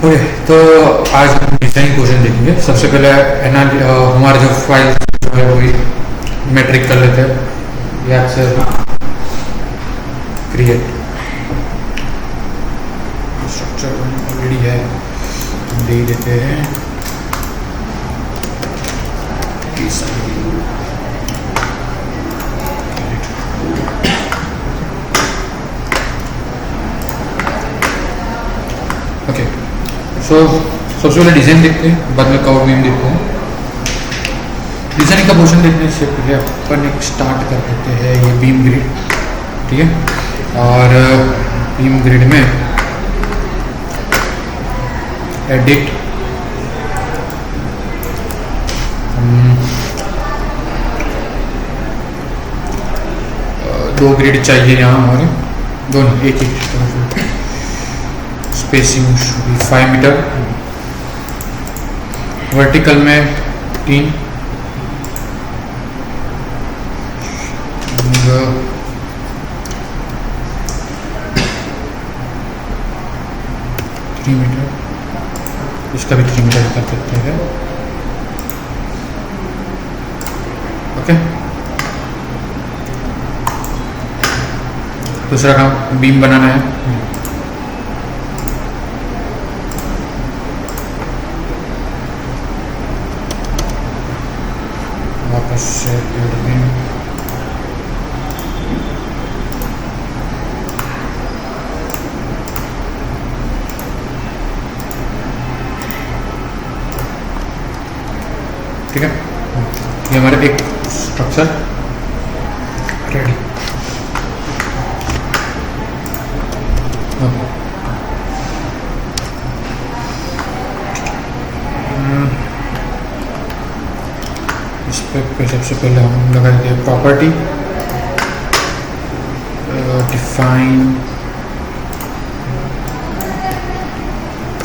Okay, तो आज हम डिजाइन क्वेश्चन देखेंगे। सबसे पहले हमारा जो फाइल जो है वही मैट्रिक कर लेते हैं या से क्रिएट स्ट्रक्चर ऑलरेडी है, दे ही देते हैं। ओके, सो सबसे पहले डिज़ाइन देखते हैं, बाद में कवर बीम देखते हैं। डिज़ाइन का पोर्शन देखने से पहले अपन एक स्टार्ट कर देते हैं ये बीम ग्रिड, ठीक है। और बीम ग्रिड में एडिट दो ग्रिड चाहिए यहाँ हमारे, दोनों एक एक स्पेसिंग 5 मीटर, वर्टिकल में 3 मीटर, इसका भी 3 मीटर कर सकते हैं। ओके, दूसरा काम बीम बनाना है। वापस से बीम ठीक है। ये हमारा एक स्ट्रक्चर रेडी। इस पे सबसे पहले हम लगा देते हैं प्रॉपर्टी डिफाइन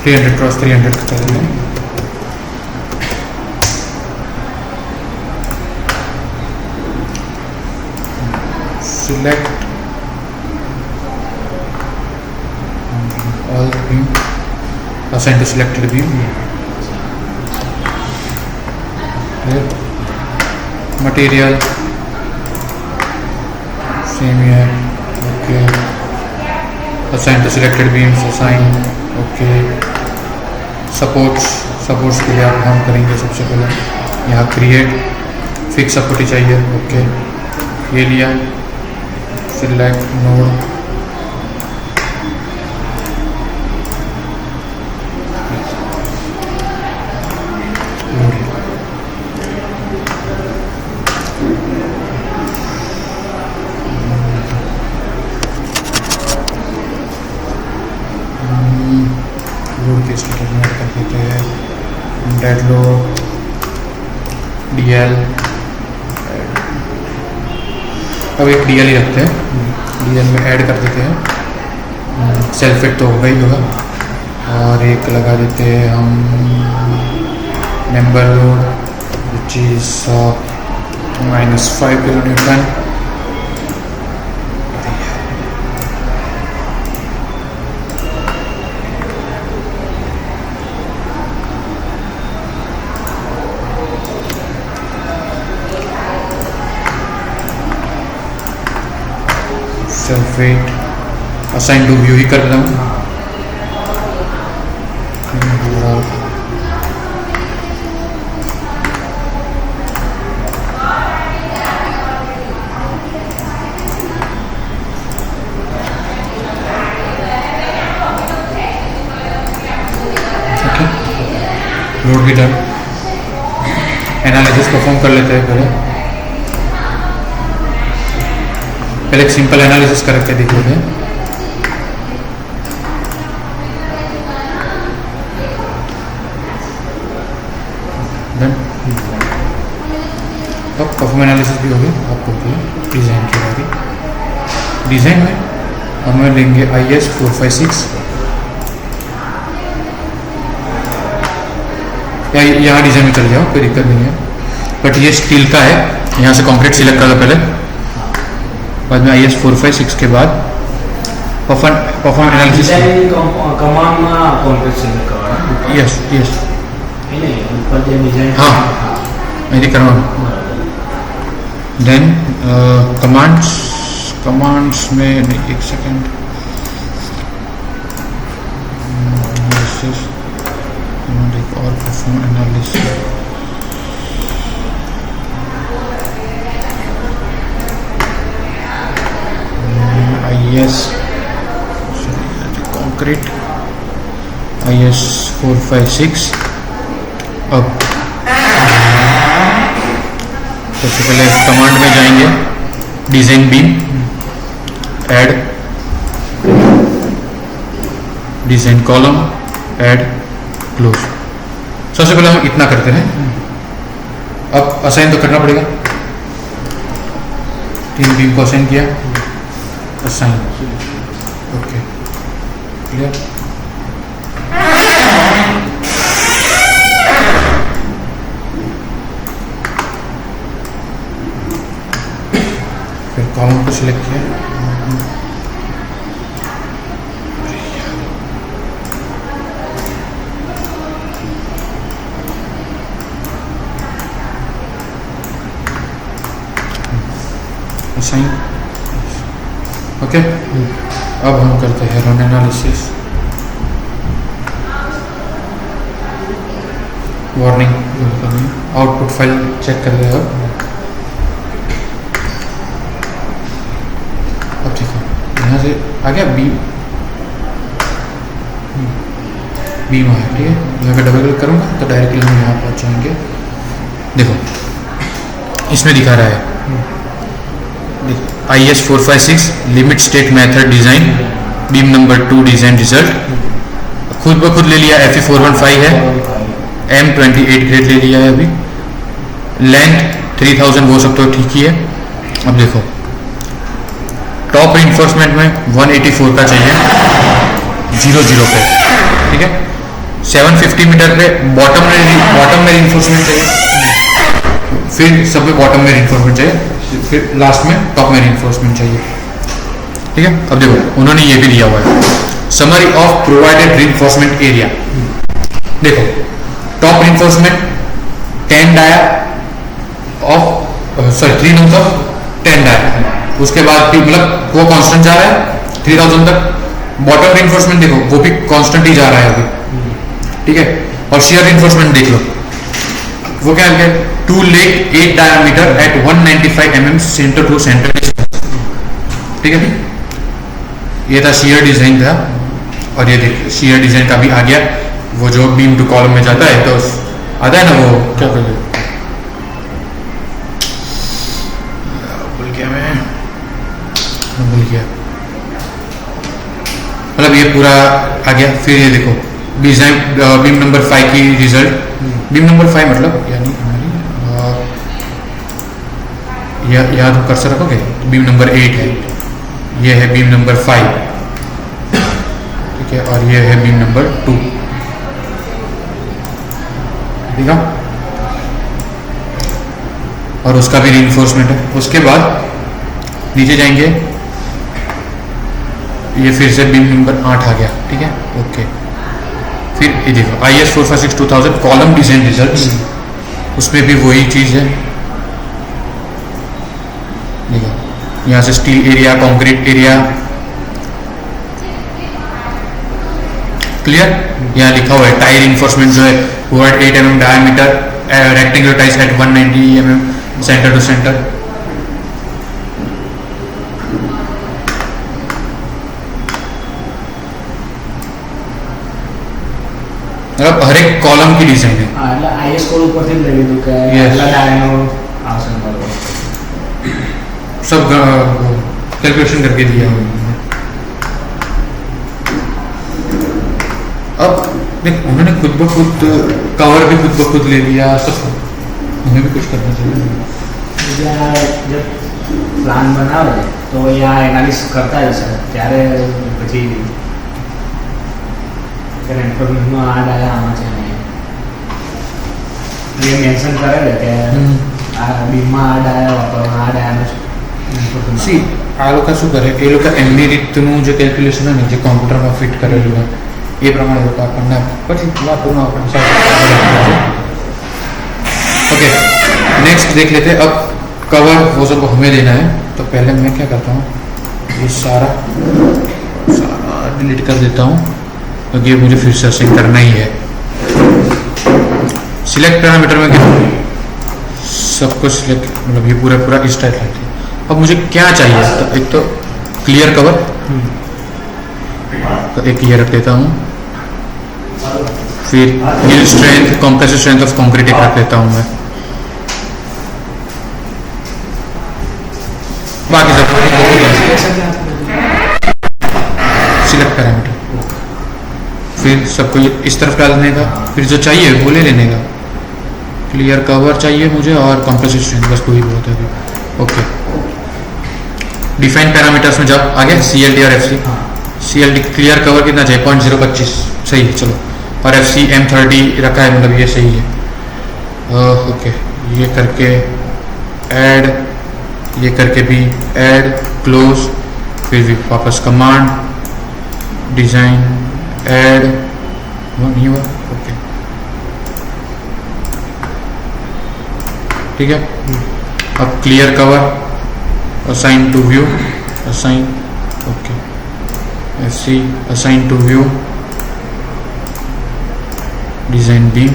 300 क्रॉस 300 कर देंगे। Select all beam, assign to selected beam. Material same here. Okay. Assign to selected beams. Assign. Okay. Supports के लिए आप काम करेंगे। सबसे पहले यहाँ create fix support ही चाहिए। Okay. ये लिया। Select node, लोड केस कर देते हैं। डेड लोड DL, अब एक DL ही रखते हैं। DL में ऐड कर देते हैं। सेल्फ फिट तो होगा ही होगा, और एक लगा देते हैं हम member load which is -5 kN। Self weight assign to view ही कर देता हूँ। लोड भी डन। एनालिसिस परफॉर्म कर लेते हैं। पहले एक सिंपल एनालिसिस करके देख लेते हैं। अब परफॉर्म एनालिसिस भी हो गया। आपको डिज़ाइन की बारी। डिज़ाइन में हमें लेंगे IS 456 या यहाँ डिज़ाइन में चल जाओ, कोई दिक्कत नहीं है। बट ये स्टील का है, यहाँ से कंक्रीट सिलेक्ट कर लो पहले, बाद में IS 456 के बाद परफॉर्म एनालिसिस कमांड में कॉन्क्रीट सिलेक्ट करना યસ યસ એટલે ઉપર જે ડિઝાઇન હા અહીંથી કરવાનું. देन कमांड्स में एक सेकेंड एक और perform analysis IS concrete IS 456. अब सबसे पहले कमांड में जाएंगे, design beam, add design column, add close. सबसे पहले हम इतना करते हैं. अब असाइन तो करना पड़ेगा. 3 बीम को असाइन किया, असाइन. Okay clear. फिर कॉलम को सिलेक्ट किया, असाइन. ओके. अब हम करते हैं run analysis. Warning output file check कर रहे हो. अब ठीक है, यहाँ से आ गया बीम. बीम आया, ठीक है. यहाँ पे डबल क्लिक करूँगा तो डायरेक्टली हम यहाँ पहुँच जाएंगे. देखो इसमें दिखा रहा है IS 456 limit state method design beam number 2 design result. खुद ब खुद ले लिया. FE 415 है, M28 ग्रेड ले लिया है. अभी लेंथ 3000 वो सब तो ठीक ही है. अब देखो टॉप रिइंफोर्समेंट में 184 का चाहिए 00 पे, ठीक है. 750 मीटर पे बॉटम में रिइंफोर्समेंट चाहिए. फिर सब पे बॉटम में रिइंफोर्समेंट चाहिए. फिर लास्ट में टॉप में रिइंफोर्समेंट चाहिए, ठीक है. अब देखो उन्होंने ये भी दिया हुआ है summary of provided reinforcement area. देखो top reinforcement 10 dia of 3 number of 10 dia. उसके बाद मतलब वो कांस्टेंट जा रहा है 3000 तक. बॉटम रिइंफोर्समेंट देखो वो भी कांस्टेंट ही जा रहा है अभी, ठीक है. और शियर रिइंफोर्समेंट देख लो वो क्या है 2 leg 8 diameter at 195 mm centre to centre, ठीक है. ये था शियर डिजाइन था. और ये देख शियर डिजाइन का भी आ गया. वो जो बीम टू कॉलम में जाता है तो आता है ना वो क्या कर भूल गया मतलब ये पूरा आ गया. फिर ये देखो डिजाइन बीम नंबर 5 की रिजल्ट. बीम नंबर 5 मतलब यानी हमारी याद कर सकते रखोगे. बीम नंबर 8 है, ये है बीम नंबर 5, ठीक है. और ये है बीम नंबर 2, ठीक है. और उसका भी रिइंफोर्समेंट है. उसके बाद नीचे जाएंगे, ये फिर से बीम नंबर 8 आ गया, ठीक है. ओके. फिर ये देखो IS 456 2000 कॉलम डिजाइन रिजल्ट्स. उसमें भी वही चीज है. देखो यहाँ से steel area, concrete area, clear. यहाँ लिखा हुआ है टाई रिइंफोर्समेंट जो है वो at 8 mm diameter, rectangular ties at 190 mm centre to centre. मतलब हर एक कॉलम की डिजाइन है. IS कोड ऊपर से लगे तो क्या है डायनो आसन वाला सब कैलकुलेशन करके दिया हुआ है. अब देख उन्होंने खुद ब खुद कवर भी खुद ब खुद ले लिया. सब उन्हें भी कुछ करना चाहिए. जब प्लान बनावे तो यहाँ एनालिसिस करता है सर ત્યારે પછી ઇન્ફોર્મેશનનો આ ડાયા આમાં છે ને એ મેન્શન કરેલ કે આ બીમમાં આ ડાયા વાપરવાનો આ ડાયાનો સી આ લોકો શું કરે એ લોકો એમની રીતનું જે કેલ્ક્યુલેશન હોય ને જે કોમ્પ્યુટરમાં ફિટ કરેલું હોય એ પ્રમાણે લોકો આપણને પછી પૂરા આપણે ओके नेक्स्ट देख लेते हैं। अब कवर वो सब हमें देना है, तो पहले मैं क्या करता हूँ, ये सारा डिलीट कर देता हूँ क्योंकि ये मुझे फिर से असाइन करना ही है। सिलेक्ट पैरामीटर में क्या सब कुछ सिलेक्ट, मतलब ये पूरा इस टाइप है। अब मुझे क्या चाहिए, तो एक तो क्लियर कवर, तो एक ये रख देता हूँ। फिर ये strength, compressive strength of concrete एक रख देता हूँ मैं। बाकी सब सिलेक्ट पैरामीटर, फिर सबको इस तरफ डालने का, फिर जो चाहिए वो ले लेने का। क्लियर कवर चाहिए मुझे और कॉम्प्रेसिव स्ट्रेंथ, बस वही बहुत है। ओके, डिफाइन पैरामीटर्स में जब आ गया CLD और FC। CLD क्लियर कवर कितना चाहिए, 0.025 सही है, चलो। और FC M30 रखा है, मतलब ये सही है। ओके, ये करके ऐड, ये करके भी ऐड, क्लोज, फिर भी वापस कमांड, डिजाइन, ऐड, वो नहीं हुआ। ओके, ठीक है। अब clear cover, assign to view, assign, okay, FC assign to view, design beam,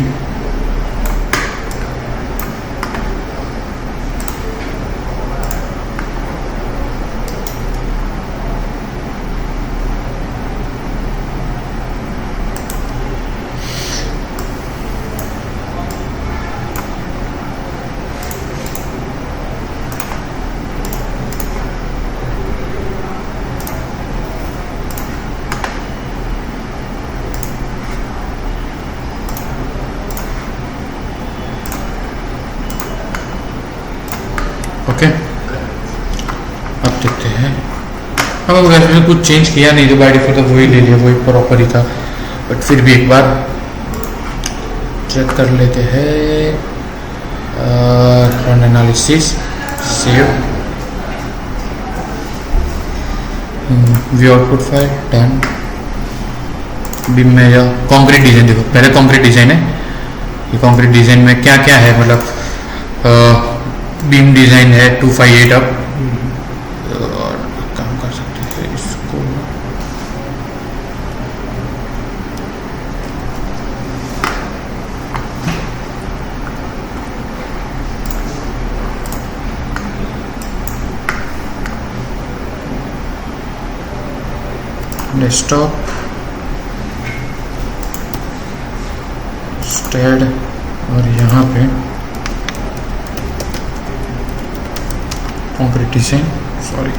okay. अब देखते हैं, अब वैसे कुछ चेंज किया नहीं, जो बाय डिफॉल्ट था वही ले लिया, वही प्रॉपर ही था। बट फिर भी एक बार चेक कर लेते हैं। Run analysis, save, view output file, done. Beam में या कंक्रीट डिजाइन, देखो पहले कंक्रीट डिजाइन है। ये कंक्रीट डिजाइन में क्या क्या है, मतलब बीम डिजाइन है 258 अप। और काम कर सकते हैं इसको, डेस्कटॉप, स्टेड, और यहाँ पे कंक्रीट डिजाइन, सॉरी,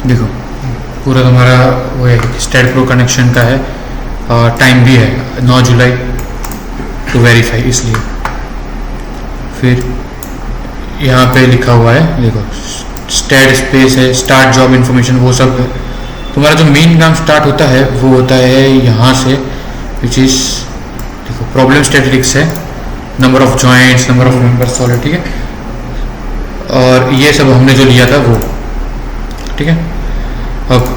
देखो पूरा तुम्हारा वो है, स्टेड प्रो कनेक्शन का है, और टाइम भी है 9 जुलाई टू वेरीफाई, इसलिए। फिर यहाँ पे लिखा हुआ है, देखो स्टेड स्पेस है, स्टार्ट जॉब इन्फॉर्मेशन, वो सब है। तुम्हारा जो मेन काम स्टार्ट होता है वो होता है यहाँ से, विच इज देखो प्रॉब्लम स्टैटिस्टिक्स है, number of joints, number of members, solid, ठीक है। और ये सब हमने जो लिया था वो, ठीक है। अब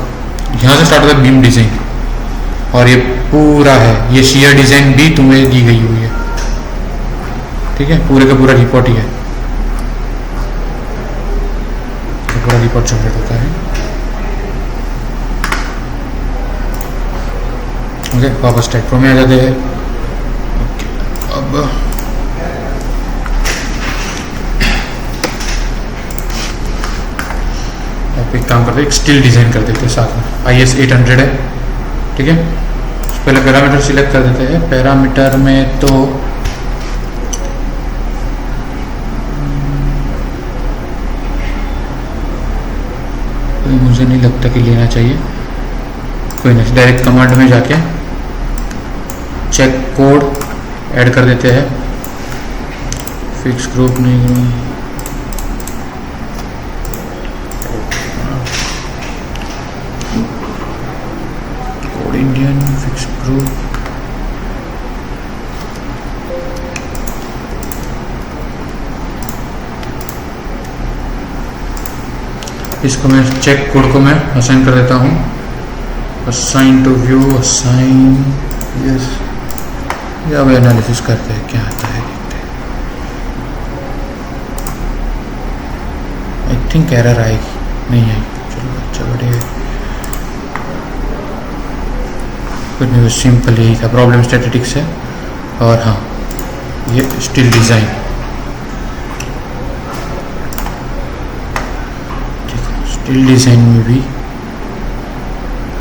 यहाँ से स्टार्ट होता है बीम डिजाइन, और ये पूरा है, ये शियर डिजाइन भी तुम्हें दी गई हुई है, ठीक है। पूरे का पूरा रिपोर्ट ही है, तो पूरा रिपोर्ट जनरेट होता है। ओके, वापस टाइप प्रो में आ जाते हैं। ओके, अब एक काम करते हैं, एक स्टिल डिजाइन कर देते हैं साथ में। IS 800 है, ठीक है। पहले पैरामीटर सिलेक्ट कर देते हैं। पैरामीटर में तो तो मुझे नहीं लगता कि लेना चाहिए, कोई नहीं, डायरेक्ट कमांड में जाके चेक कोड ऐड कर देते हैं। फिक्स ग्रुप नहीं, कोड इंडियन फिक्स ग्रुप, इसको मैं चेक कोड को मैं असाइन कर देता हूँ। Assign to view, assign yes, या अब एनालिसिस करते हैं क्या आता है, देखते हैं। आई थिंक एरर आएगी, नहीं आएगी, चलो अच्छा बढ़िया। कुछ नहीं, बस सिंपल यही था, प्रॉब्लम स्टैटिस्टिक्स है। और हाँ, ये स्टिल डिज़ाइन, स्टिल डिज़ाइन में भी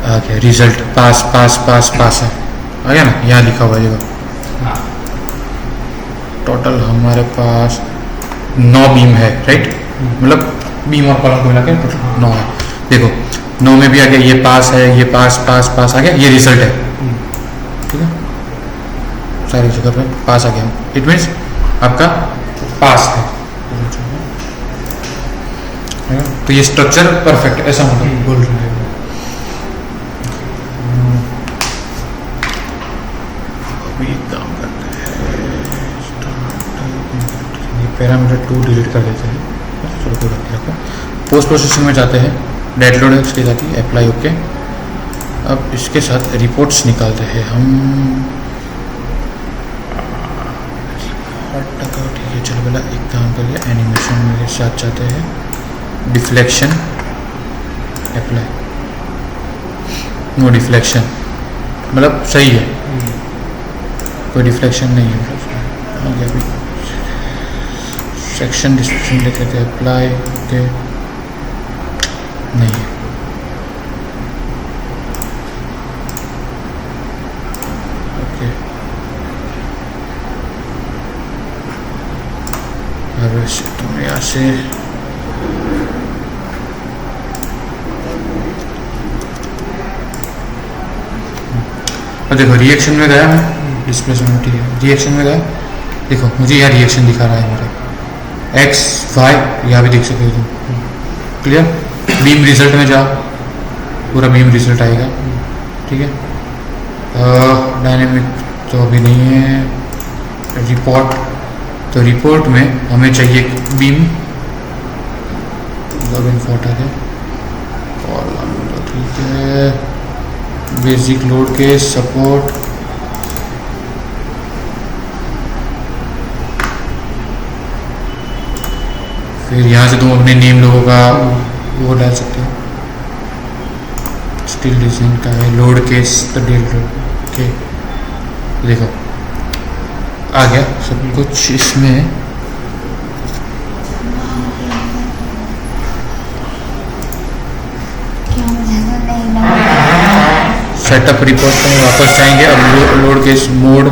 आ गया रिजल्ट, पास पास पास पास है, आ गया ना, यहाँ लिखा हुआ है। हाँ, टोटल हमारे पास 9 बीम है, राइट, मतलब बीम और कॉलम को मिला के टोटल 9 है। देखो 9 में भी आ गया, ये पास है, ये पास पास पास आ गया, ये रिजल्ट है, ठीक है, सारी जगह पे पास आ गया। इट मीन्स आपका पास है, तो ये स्ट्रक्चर परफेक्ट, ऐसा मतलब बोल रहे हैं। अभी एक काम करते हैं, पैरामीटर 2 डिलीट कर देते हैं, चलो कोई बात नहीं, रखो। पोस्ट प्रोसेसिंग में जाते हैं, डेट लोड है उसके साथ ही अप्लाई ओके। अब इसके साथ रिपोर्ट्स निकालते हैं हम। ठीक है, चलो पहले एक काम करिए, एनिमेशन में साथ जाते हैं, डिफ्लेक्शन अप्लाई, नो डिफ्लेक्शन, मतलब सही है, कोई डिफ्लेक्शन नहीं है, आगे अभी सेक्शन डिस्क्रिप्शन लिख लेते हैं, अप्लाई ओके, नहीं है, ओके। अब वैसे तुम यहाँ से देखो रिएक्शन में गया मैं, डिस्प्लेसमेंट ठीक है, रिएक्शन में गया, देखो मुझे यहाँ रिएक्शन दिखा रहा है मेरा एक्स वाई, यहाँ भी देख सकते हो तुम, क्लियर। बीम रिजल्ट में जाओ, पूरा बीम रिजल्ट आएगा, ठीक है। डायनेमिक तो अभी नहीं है। रिपोर्ट, तो रिपोर्ट में हमें चाहिए बीम, लॉग इन फोटो है, कॉलम तो ठीक है, बेसिक लोड के सपोर्ट, फिर यहाँ से तुम अपने नेम लोगों का वो डाल सकते हो। स्टिल डिजाइन का है, लोड केस तो डेल लोड के, देखो आ गया सब कुछ इसमें। सेटअप रिपोर्ट में वापस जाएंगे। अब लोड केस मोड,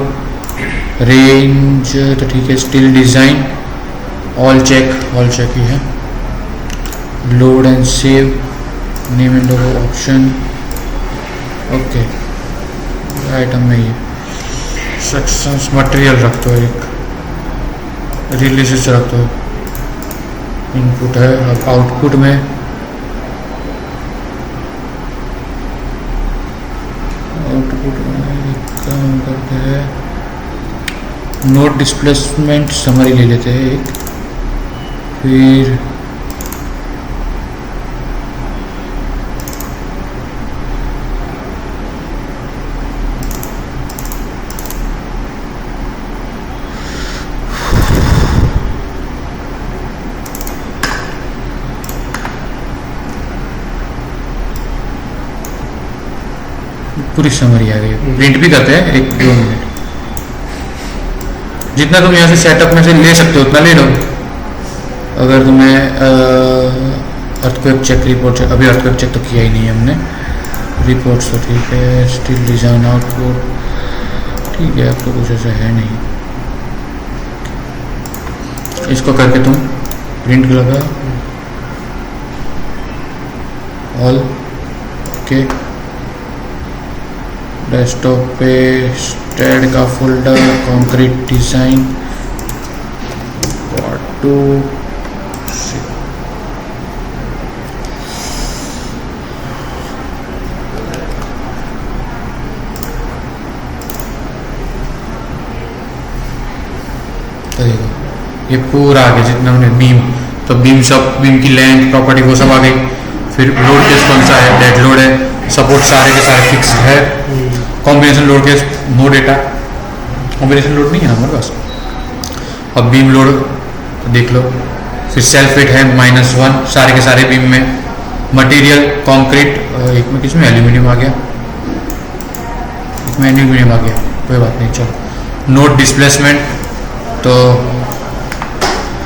रेंज तो ठीक है, स्टिल डिज़ाइन, ऑल चेक ही है, load and save, name and logo option, okay. Item में ये सेक्शंस, मटेरियल रख दो, एक रिलीजेस रख दो, इनपुट है। अब आउटपुट में एक काम करते हैं, नोट डिस्प्लेसमेंट समरी ले लेते हैं एक, फिर पूरी समरी आ गई। प्रिंट भी करते हैं, 1-2 मिनट, जितना तुम यहाँ से सेटअप में से ले सकते हो उतना ले लो। अगर तुम्हें अर्थक्वेक चेक रिपोर्ट, अभी अर्थक्वेक चेक तो किया ही नहीं है हमने, रिपोर्ट्स तो ठीक है, स्टिल डिज़ाइन आउटपुट ठीक है, अब तो कुछ ऐसा है नहीं। इसको करके तुम प्रिंट लगा ऑल। ओके, डेस्कटॉप पे स्टेड का फोल्डर, कंक्रीट डिज़ाइन, पार्ट 2, ये पूरा आ गया जितना हमने बीम, तो बीम सब, बीम की लेंथ, प्रॉपर्टी वो सब आ गई। फिर लोड केस कौन सा है, डेड लोड है, सपोर्ट सारे के सारे फिक्स है, combination load case no data, combination load नहीं है हमारे पास। अब बीम लोड देख लो, फिर सेल्फ वेट है -1 सारे के सारे बीम में। मटेरियल कंक्रीट, एक में किसमें एल्यूमिनियम आ गया, एक में एल्यूमिनियम आ गया, कोई बात नहीं चलो। नोट डिस्प्लेसमेंट, तो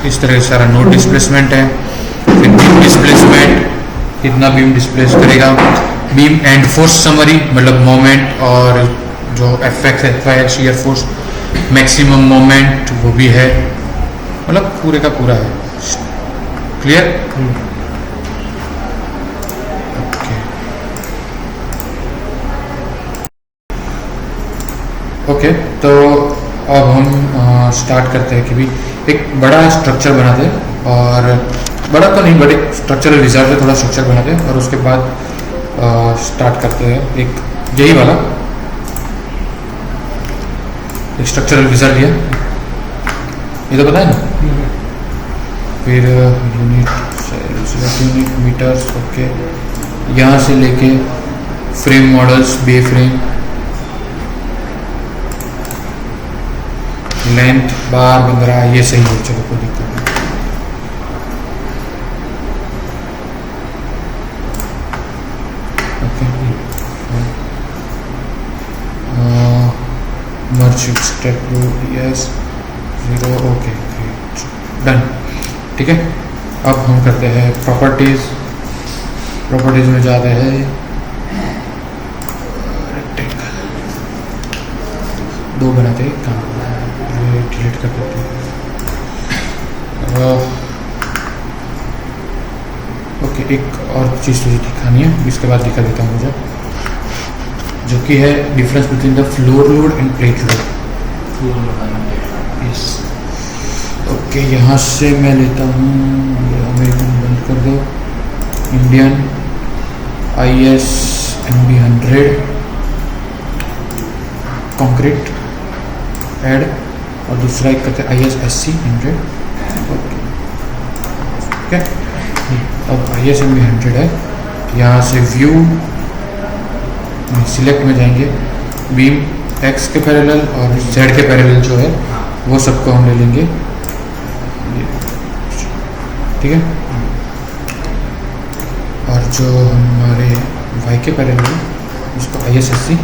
इस तरह से सारा नोट डिस्प्लेसमेंट है। फिर बीम डिस्प्लेसमेंट, कितना बीम डिस्प्लेस करेगा। बीम एंड फोर्स समरी, मतलब मोमेंट और जो एफएक्स है शियर फोर्स, मैक्सिमम मोमेंट वो भी है, मतलब पूरे का पूरा है। क्लियर? ओके, तो अब हम स्टार्ट करते हैं कि भी एक बड़ा स्ट्रक्चर बनाते हैं, और बड़ा तो नहीं, बड़े स्ट्रक्चरल रिजर्व से थोड़ा स्ट्रक्चर बनाते हैं, और उसके बाद स्टार्ट करते हैं एक यही वाला एक स्ट्रक्चरल रिजर्व लिया, ये तो पता है ना। फिर यूनिट मीटर्स, ओके, यहाँ से लेके फ्रेम मॉडल्स, बे फ्रेम, लेंथ, बार, 15, ये सही है, चलो कोई दिक्कत नहीं। मर्ज स्टेप यस 0, ओके, डन, ठीक है। अब हम करते हैं प्रॉपर्टीज में जाते हैं, रेक्टेंगल 2 बनाते हैं, काम डिलीट कर देते हैं। ओके, एक और चीज़ तुझे दिखानी है, इसके बाद दिखा देता हूँ मुझे, जो कि है difference between the floor load end plate load. Yes, okay, यहाँ से मैं लेता हूँ, अमेरिकन बंद कर दो, Indian IS MB 100 concrete add, और दूसरा एक करते हैं IS SC 100। ओके, अब IS MB 100 है, यहाँ से व्यू सिलेक्ट में जाएंगे, बीम X के पैरेलल और Z के पैरेलल जो है वो सबको हम ले लेंगे, ठीक है। और जो हमारे Y के पैरेलल है उसको IS SC,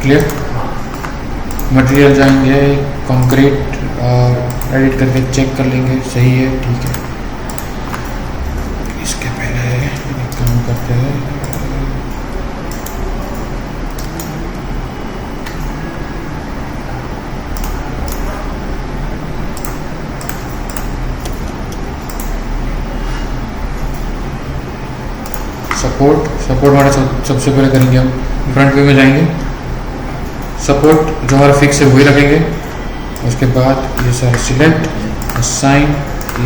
क्लियर। मटेरियल जाएंगे कंक्रीट, और एडिट करके चेक कर लेंगे सही है, ठीक है। इसके पहले एक काम करते हैं, सपोर्ट हमारा सबसे पहले करेंगे हम, फ्रंट व्यू में जाएंगे, सपोर्ट जो हमारा फिक्स है वही रखेंगे। उसके बाद ये सारे सिलेक्ट, असाइन,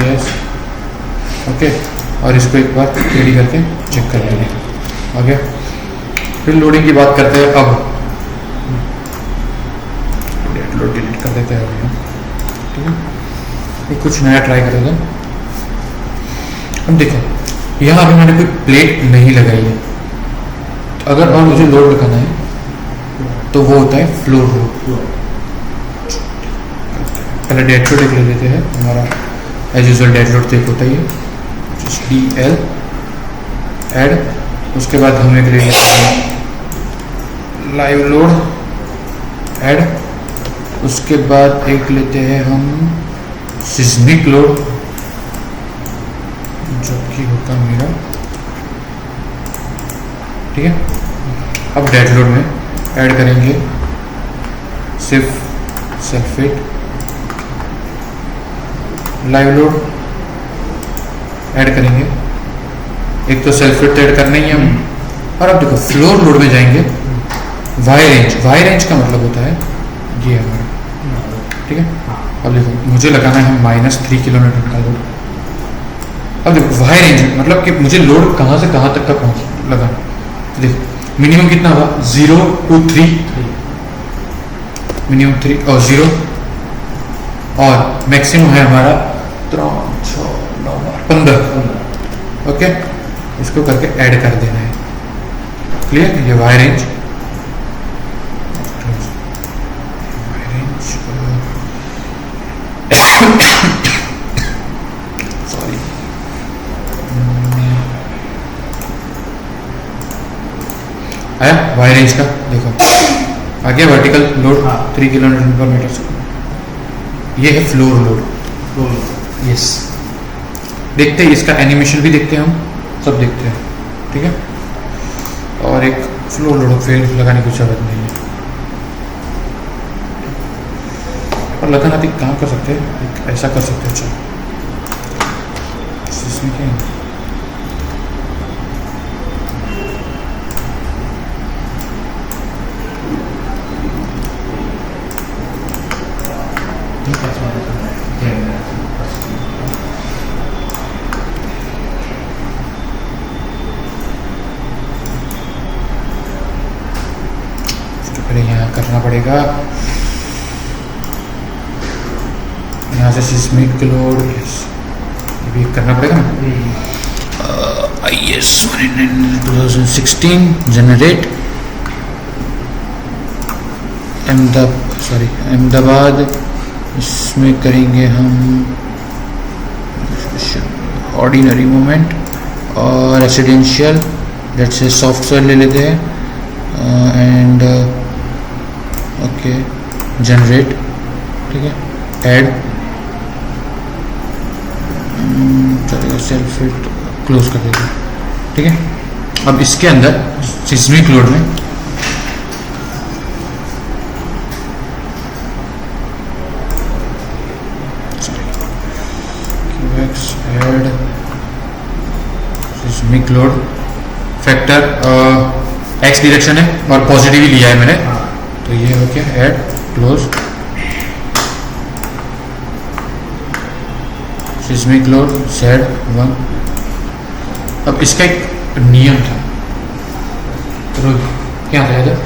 यस, ओके, और इसको एक बार रेडी करके चेक कर लेंगे, आ गया। फिर लोडिंग की बात करते हैं, अब लोड डिलीट कर देते हैं अभी, ठीक है। ये कुछ नया ट्राई करेंगे। अब देखो, यहाँ अभी मैंने कोई प्लेट नहीं लगाई है, तो अगर और मुझे लोड लगाना है तो वो होता है फ्लोर लोड। पहले डेड लोड एक ले लेते हैं, हमारा एज यूजुअल डेड लोड एक होता ही है, DL ऐड। उसके बाद हम एक ले लेते हैं लाइव लोड ऐड। उसके बाद एक लेते हैं हम सिस्मिक लोड, जो कि होता मेरा, ठीक है। अब डेड लोड में ऐड करेंगे सिर्फ सल्फेट लाइव लोड ऐड करेंगे, एक तो सेल्फ विड्थ ऐड करना ही है हम, और अब देखो फ्लोर लोड में जाएंगे। वाई रेंज का मतलब होता है ये हमारा, ठीक है। अब देखो मुझे लगाना है -3 किलोमीटर का लोड। अब देखो वाई रेंज मतलब कि मुझे लोड कहाँ से कहाँ तक का पहुँच लगा, तो देखो मिनिमम कितना हुआ 0 to 3, मिनिमम 3 और 0, और मैक्सिमम है हमारा 3, 6, 9, 15। ओके, इसको करके ऐड कर देना है। क्लियर, ये वाई रेंज, सॉरी, आया वाई रेंज का। देखो आ गया वर्टिकल लोड 3 किलोमीटर पर मीटर। ये है फ्लोर लोड। यस, देखते हैं इसका एनिमेशन भी देखते हैं हम, सब देखते हैं, ठीक है। और एक फ्लोर लोड फिर लगाने की जरूरत नहीं है, और लगाना भी काम कर सकते हैं, ऐसा कर सकते हैं। चलो इसमें क्या है, यहाँ करना पड़ेगा, यहाँ से सिस्मिक लोड ये भी करना पड़ेगा ना। IS 2016 जनरेट अहमदाबाद, इसमें करेंगे हम ऑर्डिनरी मोमेंट और residential, let's say soft soil ले लेते हैं, एंड ओके जनरेट, ठीक है, ऐड चलेगा, सेल्फ फिट क्लोज कर देगा, ठीक है। अब इसके अंदर सिस्मिक लोड में add seismic load factor x direction है और पॉजिटिव ही लिया है मैंने, तो ये हो गया add close seismic load Z1। अब इसका एक नियम था, तो क्या था इधर,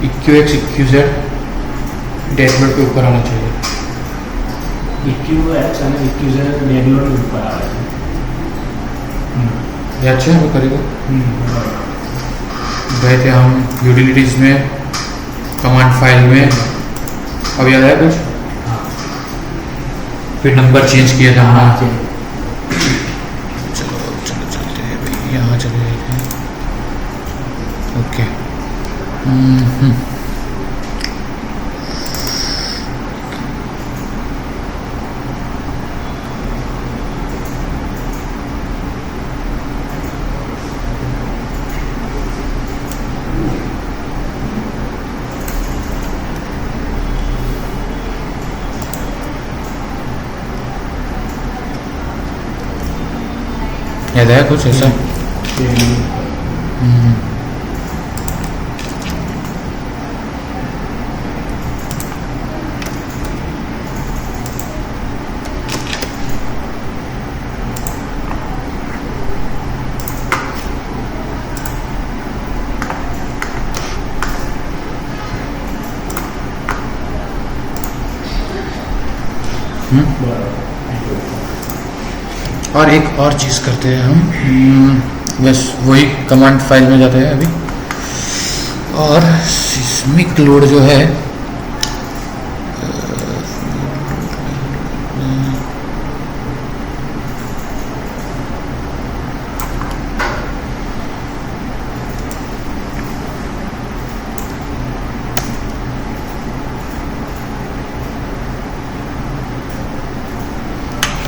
EQX EQZ डैशबोर्ड के ऊपर आना चाहिए। EQX અને EQZ ડેશબોર્ડ ઉપર આવે છે। ये अच्छा है, वो करेगा। गए थे हम यूटिलिटीज में, कमांड फाइल में, अब याद आया कुछ, फिर नंबर चेंज किया था हमने। चलो चलो चलते हैं भाई, यहाँ चले जाते हैं। ओके, याद आया कुछ ऐसा? और एक और चीज़ करते हैं हम, बस वही कमांड फाइल में जाते हैं अभी, और सिस्मिक लोड जो है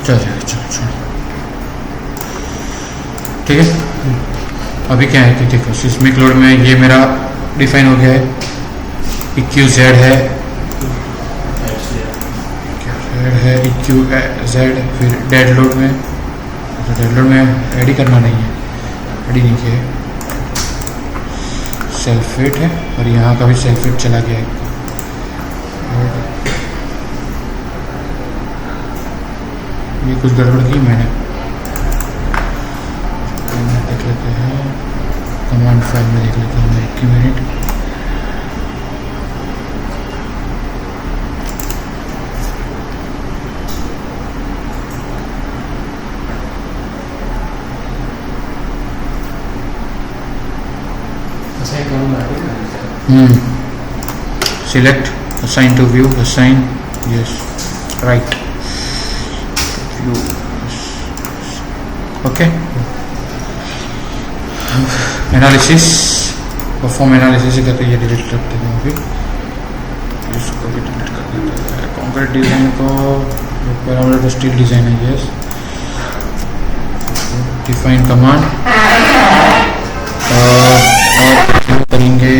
चलो ठीक है। अभी क्या है कि देखो सिस्मिक लोड में ये मेरा डिफाइन हो गया है, EQZ है, EQZ, फिर डेड लोड में, तो डेड लोड में ऐड ही करना नहीं है, ऐड ही नहीं किया है। सल्फेट है और यहाँ का भी सल्फेट चला गया है। ये कुछ गड़बड़ की मैंने, देख लेते हैं कमांड फाइल में, देख लेते हैं 1 minute. Select, assign to view, assign, yes, right, view, okay. Analysis, perform analysis करके ये डिलीट कर देते हैं अभी, इसको भी डिलीट कर देते हैं। कॉन्क्रीट डिजाइन को पैरामीटर स्टील डिजाइन है, यस, डिफाइन कमांड और करेंगे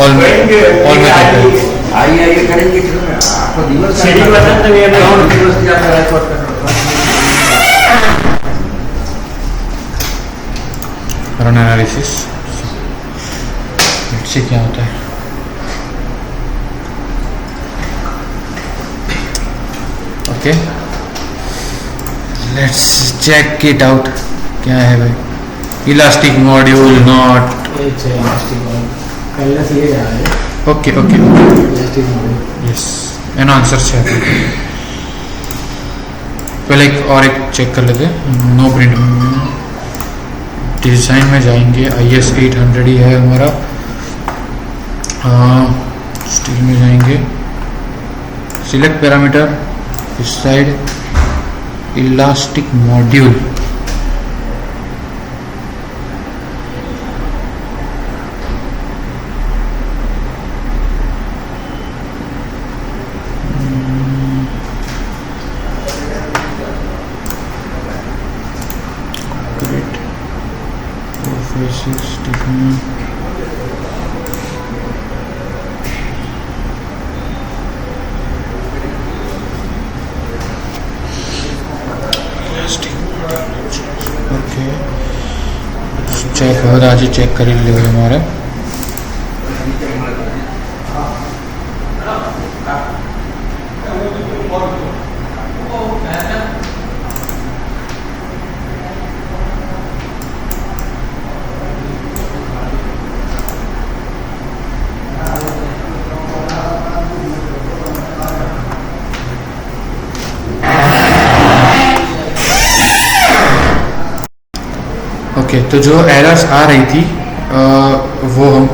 ऑल में रन एनालिसिस, इससे क्या होता है। Okay, let's check it out. क्या है भाई, elastic module not, okay okay, yes, enhancer से पहले एक चेक कर लेते हैं। नो प्रिंट डिज़ाइन में जाएंगे, IS 800 ही है हमारा। स्टील में जाएंगे, सिलेक्ट पैरामीटर, इस साइड इलास्टिक मॉड्यूल, चेक हो रहा है, चेक कर ले हमारे। ओके, तो जो एरर्स आ रही थी वो हम,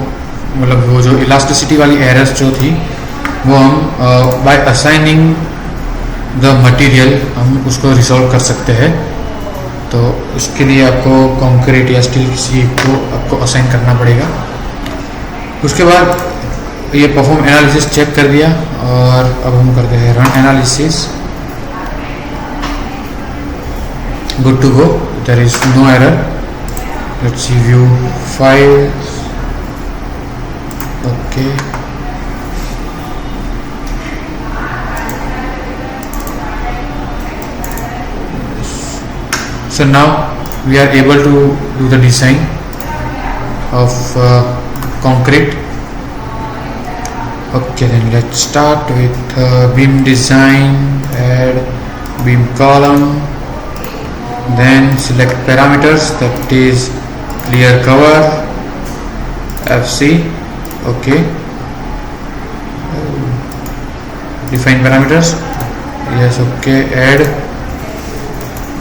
मतलब वो जो इलास्टिसिटी वाली एरर्स जो थी वो हम बाय असाइनिंग द मटेरियल हम उसको रिजॉल्व कर सकते हैं। तो उसके लिए आपको कंक्रीट या स्टील किसी को आपको असाइन करना पड़ेगा। उसके बाद ये परफॉर्म एनालिसिस चेक कर दिया और अब हम करते हैं run analysis. Good to go, there is no error. Let's see view files. Okay. So now we are able to do the design of concrete. Okay, then let's start with beam design. Add beam column. Then select parameters, that is clear cover, FC. Okay, define parameters, yes, okay, add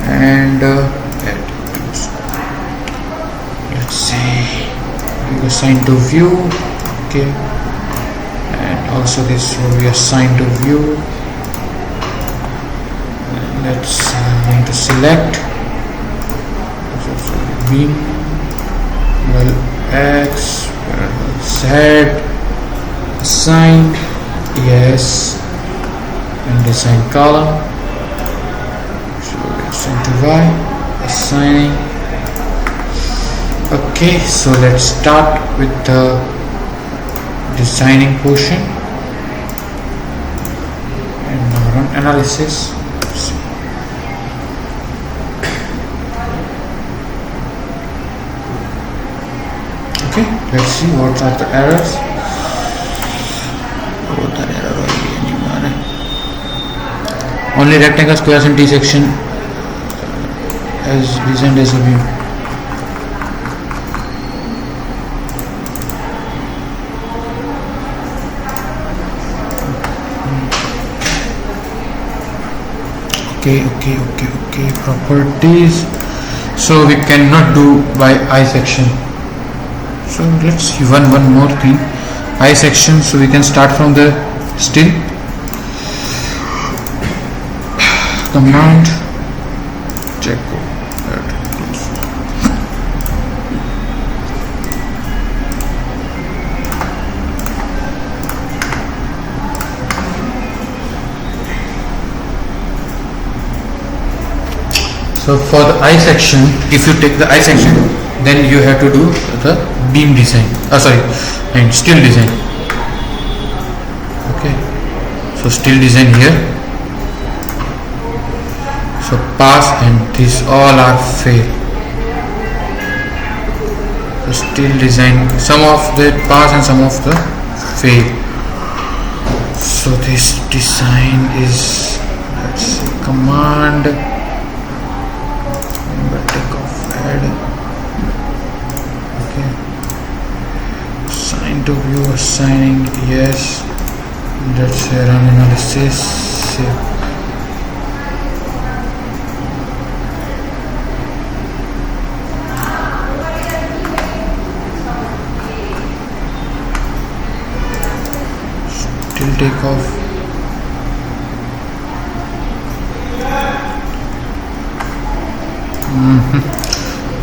and add. Let's see, we assign to view, okay, and also this will be assigned to view. Let's going to select beam, well, X, Z, assign, yes, and design column, so assign to Y, assigning, Okay, so let's start with the designing portion and now run analysis. Okay, let's see what are the errors. What are error only rectangle, squares and T section as designed as a view. Okay, properties. So we cannot do by I section. So let's see one more thing. I section, so we can start from the still command check. So for the I section, if you take the I section, then you have to do the beam design. And still design. Okay. So still design here. So pass and these all are fail. So still design. Some of the pass and some of the fail. So this design is, let's see, command. Okay, assign to view, assigning, yes. Let's say run analysis. Still take off.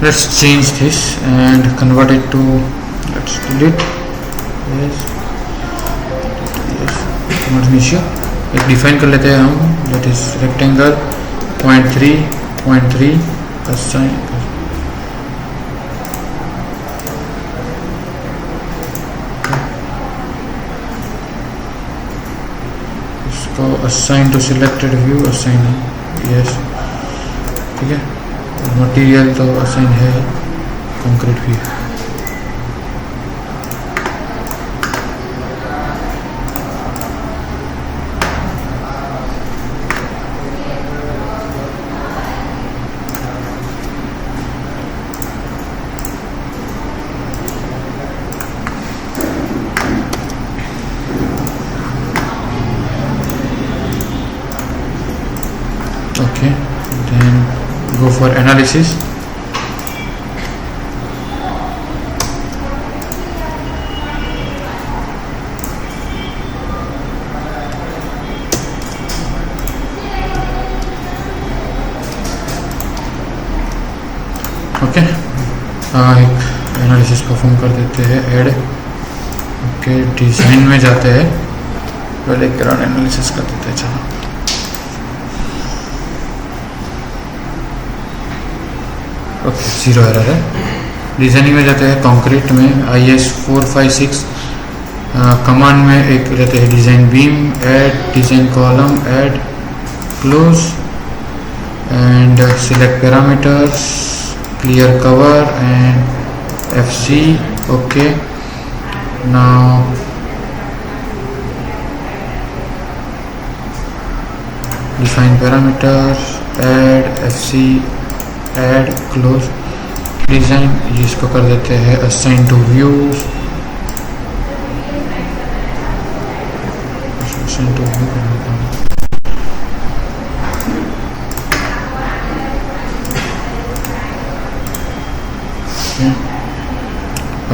Let's change this and convert it to, let's delete, yes, not an issue. एक define कर लेते हैं हम, that is rectangle 0.3 assign, इसको assign to selected view, assign, yes, ठीक है. Material तो assign है, कंक्रीट भी है. Okay, then go for analysis. Okay, एक एनालिसिस परफॉर्म कर देते हैं, ऐड. ओके, डिज़ाइन में जाते हैं, पहले ग्राउंड एनालिसिस कर देते हैं. चलो, ओके, 0 एरर है. डिज़ाइनिंग में जाते हैं, कंक्रीट में IS 456 कमांड में एक लेते हैं design beam, add design column, add close and select parameters, clear cover and FC. Okay, now define parameters, add FC, add close design. इसको कर देते हैं assign to views. Assign to view कर देता हूँ.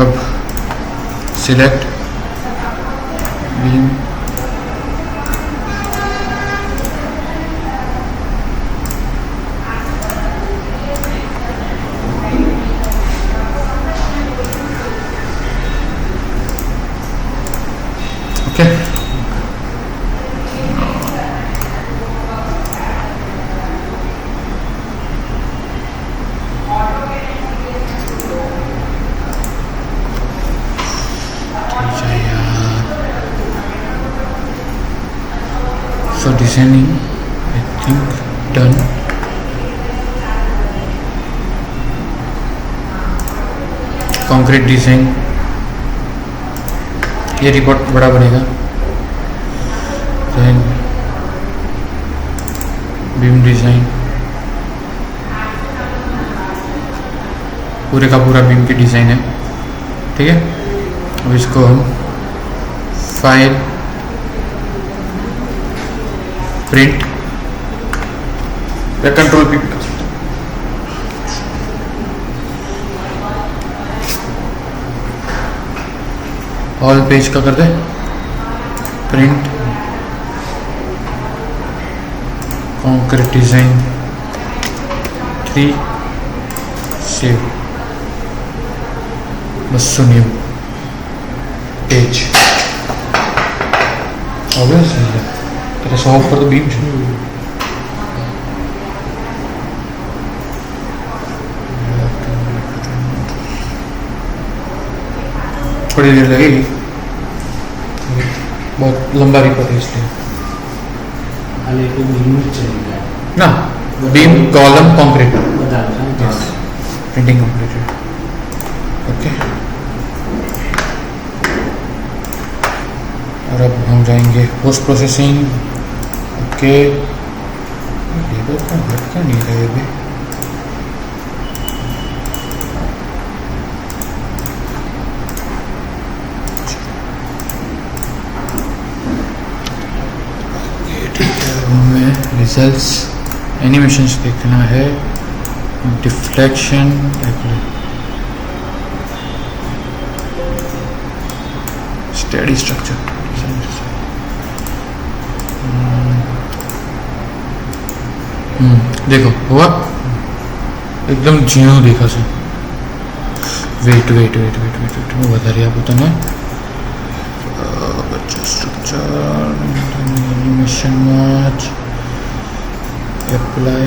अब select beam, okay. for designing, I think done. Concrete design, ये report बड़ा बनेगा. Then beam design, पूरे का पूरा बीम की डिज़ाइन है. ठीक है, अब इसको हम फाइल, प्रिंट या कंट्रोल पी कर सकते हैं. ऑल पेज का कर दे, प्रिंट कॉन्क्रीट डिजाइन 3, सेव. बस सुनिए पेज ऑब्वियसली तेरे 100 ऊपर तो बीम थोड़ी देर लगेगी, बहुत लंबा रिपोर्ट है इसलिए खाली एक यूनिट चलेगा ना. बीम कॉलम कॉन्क्रीट बता दो. Printing completed. ओके, और अब हम जाएंगे पोस्ट प्रोसेसिंग. ओके, लेबर का हट क्या नहीं रहा है अभी. हमें रिजल्ट्स एनिमेशंस देखना है. डिफ्लेक्शन, स्टडी स्ट्रक्चर, देखो हुआ एकदम जीरो देखा से. Wait wait wait wait wait wait मैं बता रही आपको. तो ना स्ट्रक्चर एनिमेशन मैच अप्लाई.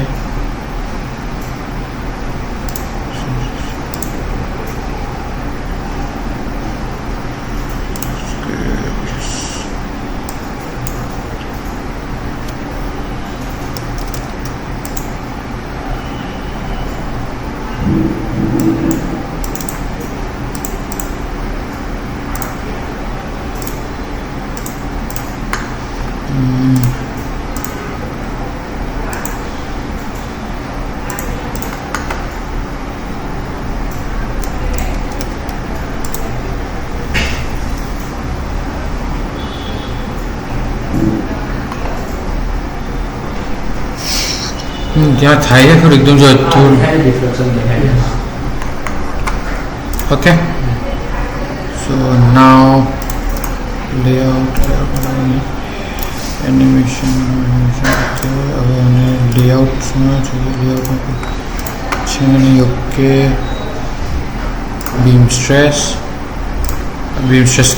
क्या था ये फिर एकदम जो डिफ्लेक्शन दिखाएगा. Okay, so now layout animation layout में चाहिए. लेआउट में अच्छा नहीं. ओके, बीम स्ट्रेस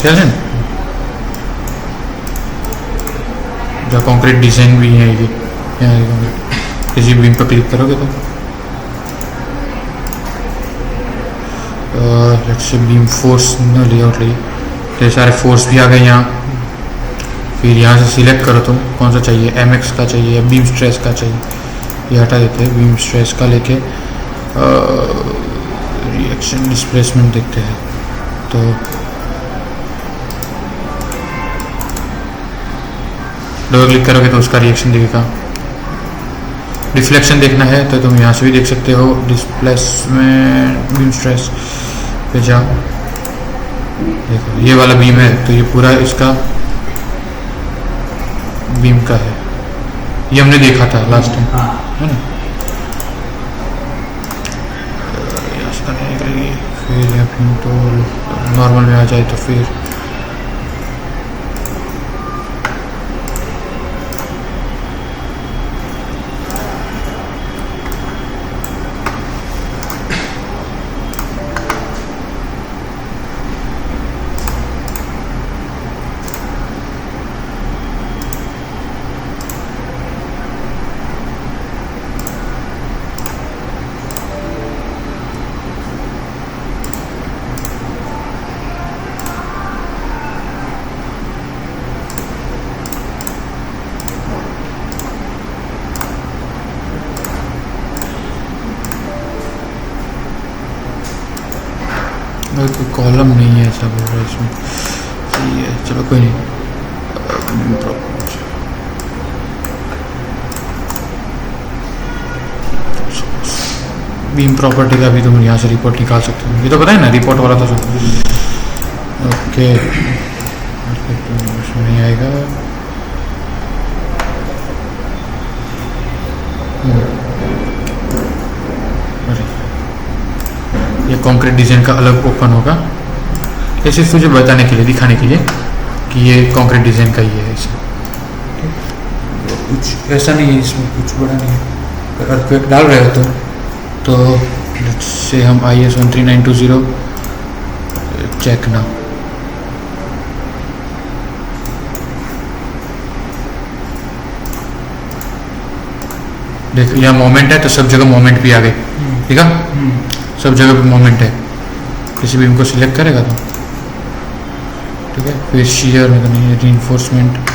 क्या है जो कॉन्क्रीट डिजाइन भी है. ये यहाँ किसी बीम पर क्लिक करोगे तो लेट्स से बीम फोर्स ना लेआउट लिए तो सारे फोर्स भी आ गए यहाँ. फिर यहाँ से सिलेक्ट करो तुम कौन सा चाहिए, MX का चाहिए या बीम स्ट्रेस का चाहिए. ये हटा देते हैं, बीम स्ट्रेस का लेके रिएक्शन डिस्प्लेसमेंट देखते हैं. तो डबल क्लिक करोगे तो उसका रिएक्शन दिखेगा. डिफ्लेक्शन देखना है तो तुम यहाँ से भी देख सकते हो. डिस्प्लेसमेंट बीम स्ट्रेस पे जाओ, देखो ये वाला बीम है तो ये पूरा इसका बीम का है. ये हमने देखा था लास्ट टाइम, है ना. इसका नहीं करेगी. फिर या फिर तो नॉर्मल में आ जाए तो फिर कोई कॉलम नहीं है ऐसा बोल रहा है इसमें, सही है, चलो कोई नहीं। बीम प्रॉपर्टी का भी तुम यहाँ से रिपोर्ट निकाल सकते हो, ये तो पता है ना रिपोर्ट वाला तो सब। ओके उसमें नहीं आएगा। अरे ये कंक्रीट डिजाइन का अलग ओपन होगा, ये सिर्फ तुझे बताने के लिए, दिखाने के लिए कि ये कंक्रीट डिजाइन का ही है ऐसा। कुछ ऐसा नहीं है इसमें, कुछ बड़ा नहीं है। अगर अर्थक्वेक डाल रहे हो तो से हम IS 13920 चेक ना, देख यहाँ मोमेंट है तो सब जगह मोमेंट भी आ गई, ठीक है, सब जगह पे मोमेंट है। किसी भी इनको सिलेक्ट करेगा तो ठीक है। फिर शियर में तो नहीं है, रीइंफोर्समेंट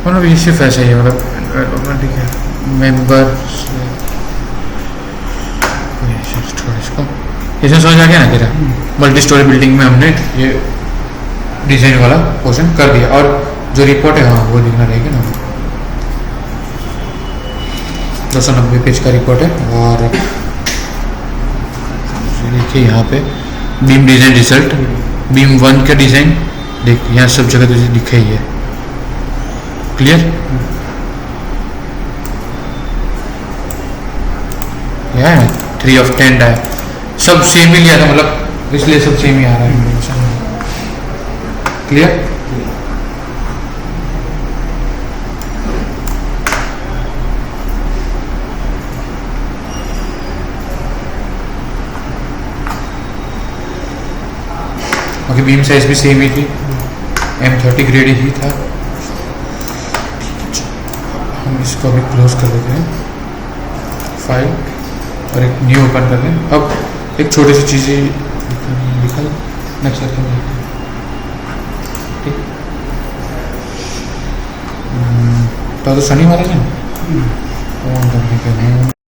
मतलब ये सिर्फ ऐसा ही है, मतलब ठीक है। मेंबर इसको इसमें समझ आ गया ना तेरा। मल्टी स्टोरी बिल्डिंग में हमने ये डिजाइन वाला पोर्शन कर दिया, और जो रिपोर्ट है हाँ वो लिखना रहेगा ना। 290 पेज का रिपोर्ट है। और देखिए यहाँ पे बीम डिजाइन रिजल्ट, बीम 1 का डिजाइन देख, यहाँ सब जगह तुझे दिखा ही है, क्लियर। यह 3 of 10 है, सब सेम ही लिया था, मतलब इसलिए सब सेम ही आ रहा है, क्लियर। बाकी बीम साइज भी सेम ही थी, M30 ग्रेड ही था। हम इसको अभी क्लोज कर देते हैं फाइल और एक न्यू ओपन कर दें। अब एक छोटी सी चीज़ लिखा नेक्स्ट करके ठीक। तो शनिवार है ना, ऑन करने के लिए